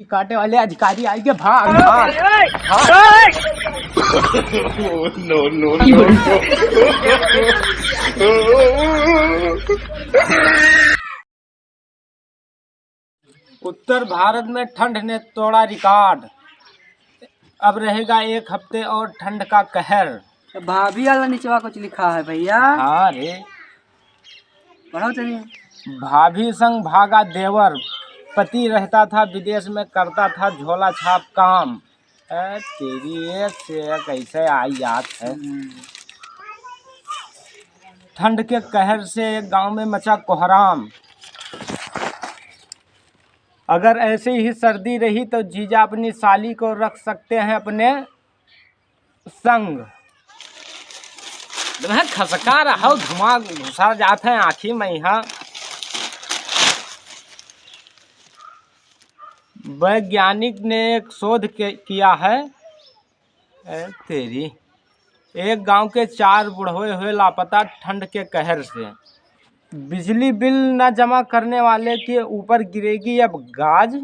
काटे वाले अधिकारी आएंगे, भाग भाग नो नो नो। उत्तर भारत में ठंड ने तोड़ा रिकॉर्ड। अब रहेगा 1 हफ्ते और ठंड का कहर। भाभी वाला नीचवा कुछ लिखा है भैया। हाँ रे, पढ़ो चलिए। भाभी संग भागा देवर, पति रहता था विदेश में, करता था झोला छाप काम। तेरी एक से एक ऐसे आई याद है। ठंड के कहर से एक गांव में मचा कोहराम। अगर ऐसे ही सर्दी रही तो जीजा अपनी साली को रख सकते हैं अपने संग। खसका रहा धुआं घुसा जाते हैं आँखी में। यहाँ वैज्ञानिक ने एक शोध किया है। तेरी एक गांव के 4 बुढ़वे हुए लापता ठंड के कहर से। बिजली बिल न जमा करने वाले के ऊपर गिरेगी अब गाज।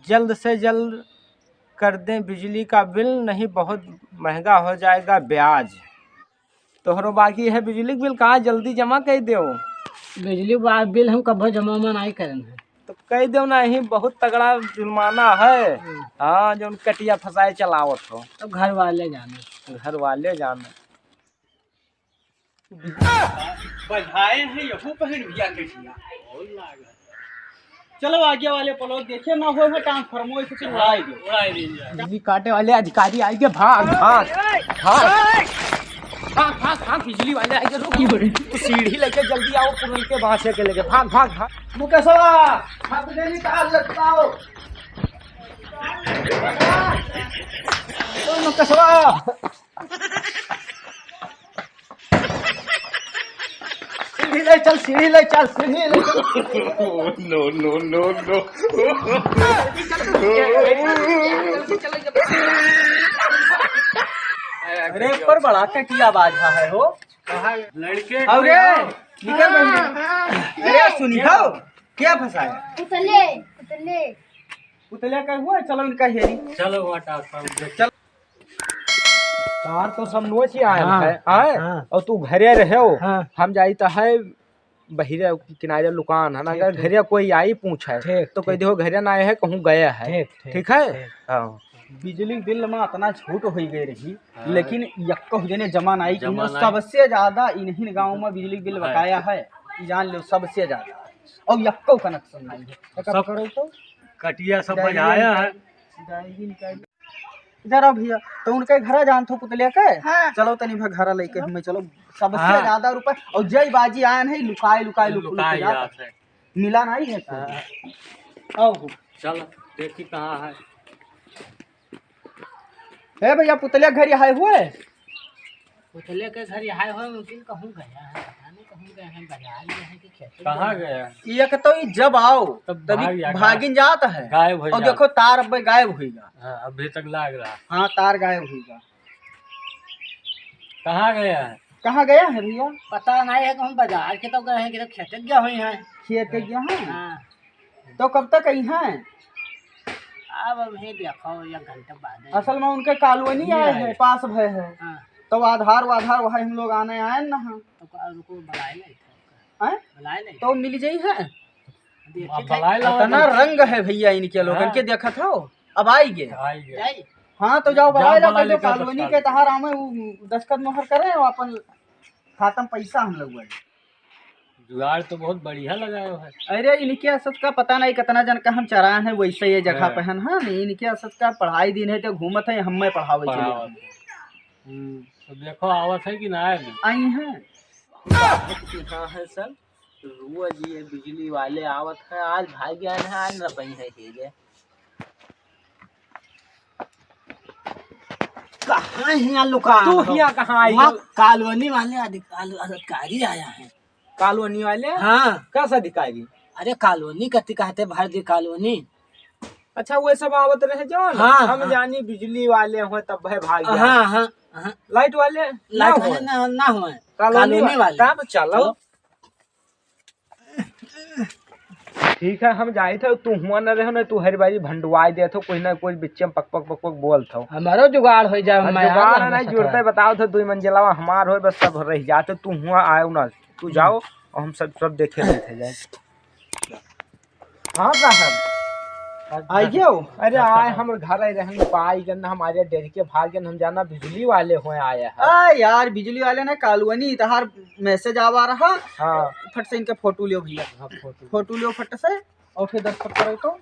जल्द से जल्द कर दें बिजली का बिल, नहीं बहुत महंगा हो जाएगा ब्याज। तोहरो बाकी है बिजली बिल, कहाँ जल्दी जमा कर दो। बिजली बिल हम कभी जमा नहीं करेंगे तो कह दो नहीं, बहुत तगड़ा जुर्माना है। हाँ, जो कटिया फंसाए चलावत हो तो घर वाले जाने। बधाए हैं यहू पहन भैया कटिया। चलो आगे वाले पलो देखे ना हो ट्रांसफार्मर से उड़ाई दो। बिजली काटे वाले अधिकारी आएंगे, भाग भाग भाग भाग भाग भाग। बिजली वाले आएंगे, रुक सीढ़ी लेके जल्दी आओ, पुरन के बांसे के लेके भाग भाग भाग। मुकेशवा हाथ दे निकाल लगता हो। मुकेशवा सीढ़ी ले चल, सीढ़ी ले चल, सीढ़ी ले चल। No no no no. अरे पर बड़ा कटिया बाजा है हो। लड़के अरे निकल बहिनी। अरे सुनी हो क्या फंसाया? पुतले का हुआ। चलो इनका हेरी, चलो हटा चल। तार तो सब नोच ही आया है। और तू घरे रहे हो। हम जाई तो है बहिरे किनारे दुकान है ना। अगर घरे कोई आई पूछे तो कह दो घरे ना आए है, कहूँ गया है। ठीक है। हाँ, बिजली बिल में इतना छूट हो गई रही, लेकिन यक्को जने जमा नहीं की। सबसे ज्यादा इन्हीं गाँव में बिजली बिल बकाया है, जान लो सबसे ज्यादा। और यक्को कनेक्शन नहीं है। कब करो तो कटिया सब बजाया है। जरा भैया तो उनके घर जान थो पुतलिया के। चलो तनी भा घर लेके हमें चलो। सबसे ज्यादा रुपए और जय बाजी आया नहीं, लुकाए लुकाए लुकाए मिला नहीं है। चलो देखी कहाँ है। है भैया पुतलिया घर आए हुए। पुतले के घर आए हुए मुमकिन कहूँ गया है, पता नहीं कहूँ गए हैं, बाजार गए हैं कि खेत। कहाँ गया? ये तो जब आओ तभी भागिन जाता है, गायब हो। और देखो तार अब गायब होगा। अभी तक लग रहा। हाँ, तार गायब होगा। कहाँ गया है? कहाँ गया है भैया? पता नहीं है, कहूँ बाजार के तो गए हैं कि तो खेत गया हुई है। खेत गया है। तो कब तक आई है? अब अभी देखो 1 घंटे बाद। असल में उनके कॉलोनी आए हैं, पास भय है। तो आधार वहां हम लोग आने आए ना। तो बुलाए नहीं तो मिल जाई है। इतना रंग है भैया इनके लोगन के, देखा था अब आई गए। हाँ तो जाओ बुलाए लो। कॉलोनी के तहार आमे दस्तखत मोहर करे अपन खाता में पैसा हम लोग। जुगाड़ तो बहुत बढ़िया लगाए है। अरे इनके असद का पता नहीं कितना जन का हम चरान है, वैसे ये जगह पे है ना। इनके असद का पढ़ाई दिन है तो घूमत है, हमें पढ़ावे चले। तो देखो आवत है कि ना आई है। हाँ है सर, रोज ये बिजली वाले आवत है। आज भाग गया है, आज न पई है। कहाँ है यहाँ लुका? तू यहाँ कहाँ आई? कॉलोनी वाले अधिकारी आया है। कॉलोनी वाले? हाँ। कैसा अधिकारी? अरे कॉलोनी कति कहते भारतीय कॉलोनी। अच्छा वो सब आवत रहे जो। हाँ, हम जानी बिजली वाले हो तब है भाग गया। हाँ हाँ हाँ। लाइट वाले ना हुए कॉलोनी वाले। तब चलो। ठीक है हम जाए थे तू हुआ न रहे न तू हर बारी भंडवाई दे थे कोई ना कोई बिच्चे में पक पक पक पक बोल था हमारो जुगाड़ हो जाए जुगाड़ नहीं जुड़ते बताओ थे 2 मंजिला हमार हो बस सब रह जाते तू हुआ आयो ना तू जाओ और हम सब देखे नहीं थे जाए। हाँ साहब आइए अरे आए हम घर आए रहे पाई गन हमारे डेरी के भाग गन हम जाना बिजली वाले हुए आए हैं। यार बिजली वाले ने कालवनी तहार मैसेज आवा रहा। हाँ फट से इनका फोटो लियो भैया। फोटो लियो फट से और फिर दस्तखत करो तो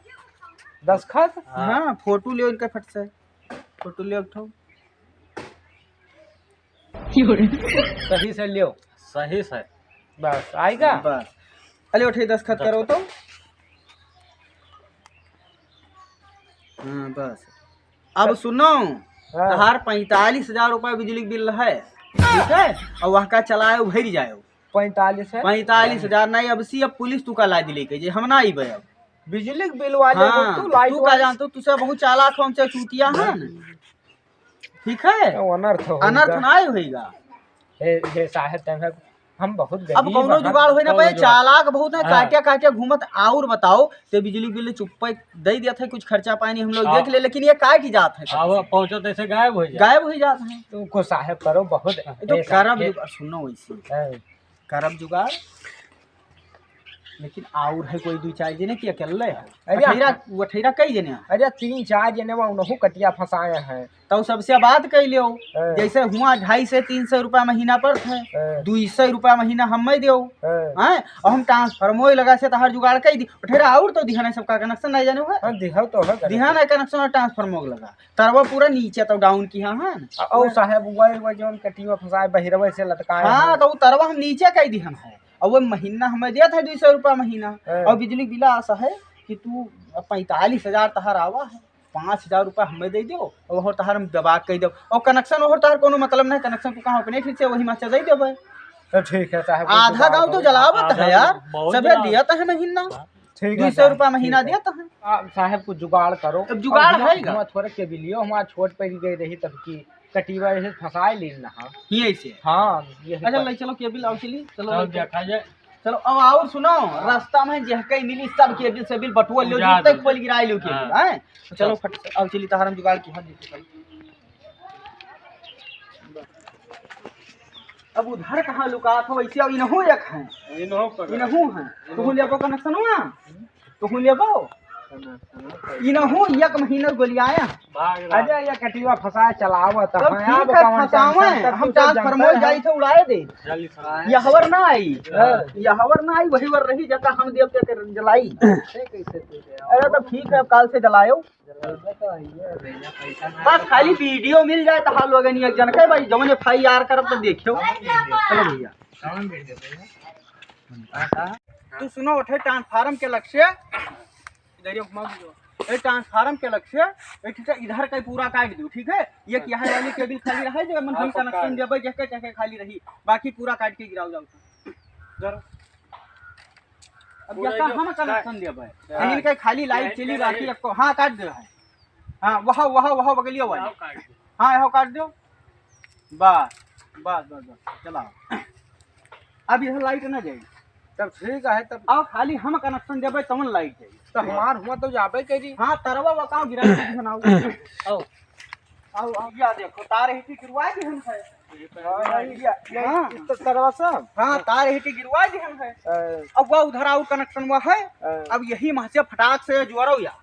दस्तखत। हाँ फोटो लियो इनका फट से फोटो लियो उठो सही से लियो सही से बस आएगा बस। अरे उठे दस्तखत करो तो हाँ बस। अब सुनो तहार 45,000 रुपया बिजली बिल है ठीक है और वहाँ का चलाए भर जाए 45,000 नहीं अब सी अब पुलिस तू का ला दिले के जे हम ना आइबे अब बिजली बिल वाले हाँ, तू लाइट तू का जानतो तुसे बहुत चालाक हमसे चूतिया है ठीक है अनर्थ ना होएगा। हे साहब तम हम बहुत अब कौनो जुगाड़ होई ना पे चालाक बहुत है काटे काटे घूमत और बताओ ते बिजली बिल चुप्पे दे दिया था कुछ खर्चा पानी हम लोग देख ले लेकिन ये काट ही जात है पहुंचो ऐसे गायब हो जात है। तुमको साहब करो बहुत तो करब जुगाड़ सुनो वैसे करब जुगाड़ लेकिन और है कोई 2-4 जने की अकेले है। अठेरा कई जने अरे 3-4 जने उनहु कटिया फंसाए हैं तो सबसे बात कह लियो जैसे हुआ 250 से 300 रुपया महीना पर है 200 रुपया महीना हम दो हैं और हम ट्रांसफार्मो लगा से तहार जुगाड़ कई दी अठेरा और तो दिहाना सबका कनेक्शन नहीं जाने है दिहा तो है दिहाना कनेक्शन और ट्रांसफार्मो लगा तरवा पूरा नीचे तो डाउन की हां है और साहब वो जो कटिया फंसाए बहिरवे से लटकाए हां तो तरवा हम नीचे कई दिहन है और वो महीना हमें दिया था 200 रुपया महीना और बिजली बिल ऐसा है कि तू 45,000 तहार आवा है 5,000 रुपया हमें दे दो और तहार हम दबा कह दो और कनेक्शन और तहार कोनो मतलब नहीं कनेक्शन को कहाँ अपने ठीक से वही माचा दे देबे तो ठीक है साहब आधा गाँव तो जलावत है यार सबे दिया था महीना 200 रुपया महीना दिया था साहब को जुगाड़ करो अब जुगाड़ है थोड़े के भी लियो हमारा छोट पर गई रही तब की कटीवा ऐसे फंसाए ली ना ही ऐसे हाँ अच्छा ले चलो केबिल आओ चली चलो देखा जाए चलो अब और सुनो रास्ता में जे कई मिली सब केबिल से बिल बटुआ लो जब तक पोल गिराई लो केबिल हैं चलो फट अब चली तहारम जुगाड़ की हम देखो अब उधर कहाँ लुका था वैसे अब इनहु एक है इनहु है तू लेबो कनेक्शन हुआ तू लेबो इनहु एक महीना गोलियाया अरे ये कटिवा फंसा चलावत है हम ट्रांसफार्मर जाई थे उड़ाए दे यहवर ना आई वही वर रही जगह हम देव के जलाई अरे तो ठीक है काल से जलायो बस खाली वीडियो मिल जाए तो हाल लोग एक जन के भाई जवन FIR करब तो देखियो चलो भैया तू सुनो उठे ट्रांसफार्मर के लक्ष्य ट्रांसफार्मर के लक्ष्य इधर का पूरा काट दो ठीक है ये यहाँ वाली केबिल खाली रहे जो मन कनेक्शन देबे जके जके खाली रही बाकी पूरा काट के गिराओ जाओ जरा अब जका हम कनेक्शन देबे कहीं के खाली लाइट चली बाकी आपको हां काट दे है हां वहां बगलियो वाली हां यहो काट दो बस चलाओ अब यह लाइट ना जाए तब ठीक है तब अब खाली हम कनेक्शन देबे तमन लाइट जाए तो हमार हुआ तो जाबे करी हां तरवा वकाओ गिरा आओ आओ या देखो तार हिटी गिरवा दी हम है हां तो तरवा सब हां तार हिटी गिरवा दी हम है अब वो उधर आउट कनेक्शन हुआ है अब यही मासे फटाक से जोरो या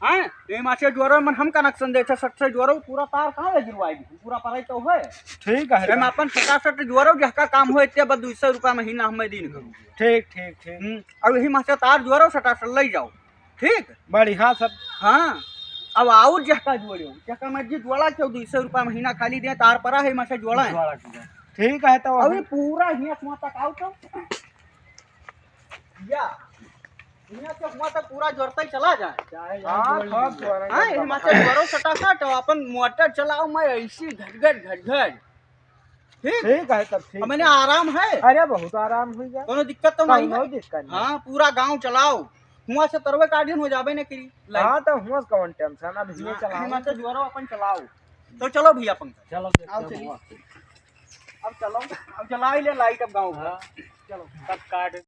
हां ये मासे जोरो मन हम कनेक्शन देते सट से जोरो पूरा तार कहां है गिरवा दी पूरा पराई तो है ठीक है हम अपन 50 जोरो जहका काम हो इतने बस 200 रुपया महीना हम दिन करूं ठीक अब यही मासे तार जोरो सटा ले जाओ ठीक बढ़िया सब हां अब और जहका जोड़ो जहका मस्जिद जोड़ा क्यों 200 रुपया महीना खाली दे तार परा है मासे जोड़ा है ठीक है तो अभी पूरा हिया सुमा तक आओ तो या हिया से हुआ तक पूरा जोड़ता ही चला जाए हां ये मासे जोड़ो सटासट अपन मोटर चलाओ मैं ऐसी घट ठीक है तब ठीक मैंने आराम है अरे बहुत आराम हो गया कोनो दिक्कत तो नहीं कोई दिक्कत नहीं हां पूरा गांव चलाओ हुआ से तरवे कार्डियन हो जाबे ने करी हां तो हुआ कौन टेंशन अब ये चलाओ हिया से जोड़ो अपन चलाओ तो चलो भैया पंकज चलो अब चलो अब चलाई ले लाइट अब गांव चलो तब काट